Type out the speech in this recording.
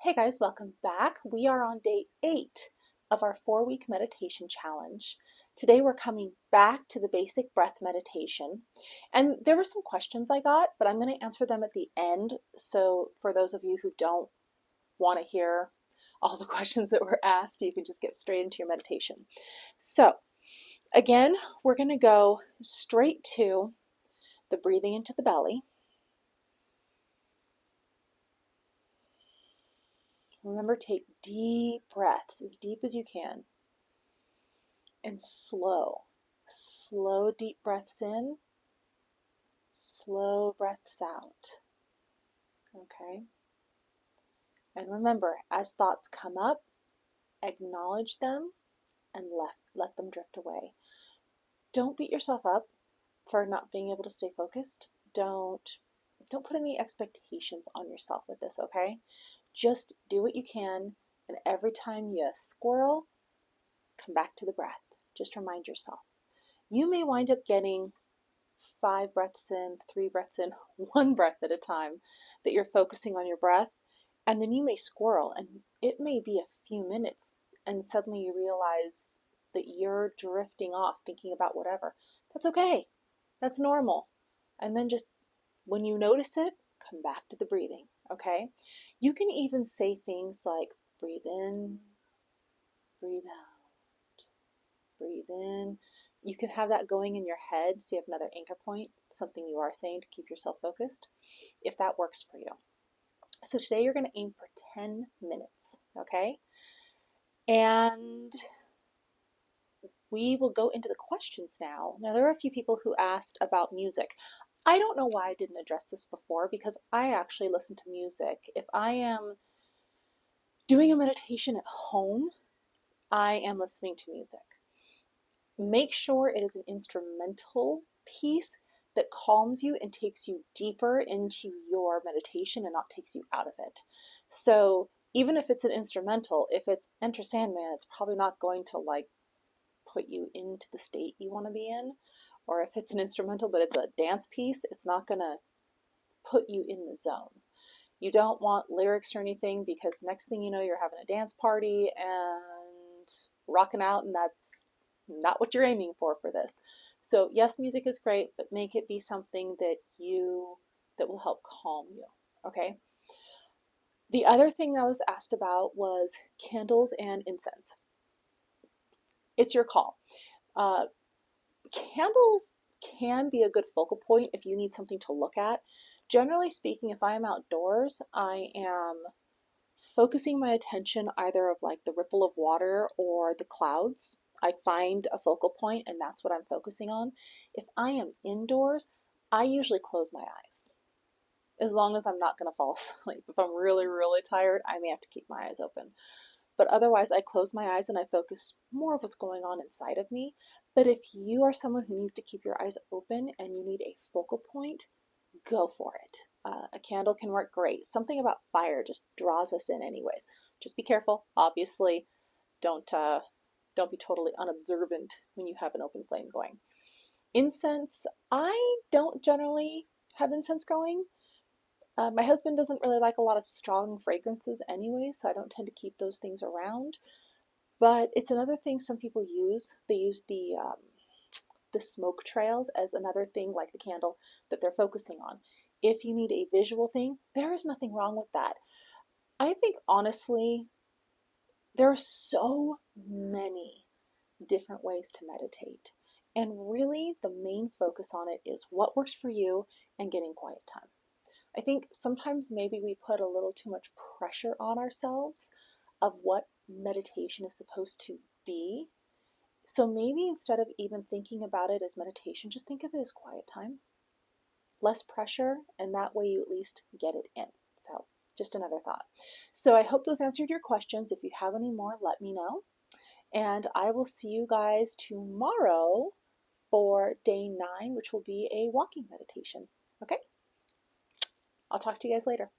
Hey guys, welcome back. We are on day 8 of our 4-week meditation challenge. Today we're coming back to the basic breath meditation. And there were some questions I got, but I'm going to answer them at the end. So for those of you who don't want to hear all the questions that were asked, you can just get straight into your meditation. So again, we're going to go straight to the breathing into the belly. Remember, take deep breaths, as deep as you can. And slow deep breaths in, slow breaths out. Okay? And remember, as thoughts come up, acknowledge them and let them drift away. Don't beat yourself up for not being able to stay focused. Don't put any expectations on yourself with this, okay? Just do what you can, and every time you squirrel, come back to the breath. Just remind yourself. You may wind up getting 5 breaths in, 3 breaths in, 1 breath at a time that you're focusing on your breath. And then you may squirrel, and it may be a few minutes, and suddenly you realize that you're drifting off thinking about whatever. That's okay. That's normal. And then just when you notice it, come back to the breathing, okay? You can even say things like breathe in, breathe out, breathe in. You can have that going in your head so you have another anchor point, something you are saying to keep yourself focused, if that works for you. So today you're going to aim for 10 minutes, okay? And we will go into the questions now. Now, there are a few people who asked about music. I don't know why I didn't address this before, because I actually listen to music. If I am doing a meditation at home, I am listening to music. Make sure it is an instrumental piece that calms you and takes you deeper into your meditation and not takes you out of it. So even if it's an instrumental, if it's Enter Sandman, it's probably not going to put you into the state you want to be in. Or if it's an instrumental but it's a dance piece, it's not going to put you in the zone. You don't want lyrics or anything, because next thing you know, you're having a dance party and rocking out, and that's not what you're aiming for this. So yes, music is great, but make it be something that will help calm you, okay? The other thing I was asked about was candles and incense. It's your call. Candles can be a good focal point if you need something to look at. Generally speaking, if I am outdoors, I am focusing my attention either of the ripple of water or the clouds. I find a focal point and that's what I'm focusing on. If I am indoors, I usually close my eyes, as long as I'm not going to fall asleep. If I'm really, really tired, I may have to keep my eyes open. But otherwise, I close my eyes and I focus more of what's going on inside of me. But if you are someone who needs to keep your eyes open and you need a focal point, go for it. A candle can work great. Something about fire just draws us in anyways. Just be careful. Obviously, don't be totally unobservant when you have an open flame going. Incense, I don't generally have incense going. My husband doesn't really like a lot of strong fragrances anyway, so I don't tend to keep those things around. But it's another thing some people use. They use the smoke trails as another thing, like the candle, that they're focusing on. If you need a visual thing, there is nothing wrong with that. I think honestly, there are so many different ways to meditate. And really, the main focus on it is what works for you and getting quiet time. I think sometimes maybe we put a little too much pressure on ourselves of what meditation is supposed to be. So maybe instead of even thinking about it as meditation, just think of it as quiet time. Less pressure, and that way you at least get it in. So just another thought. So I hope those answered your questions. If you have any more, let me know. And I will see you guys tomorrow for day 9, which will be a walking meditation. Okay? I'll talk to you guys later.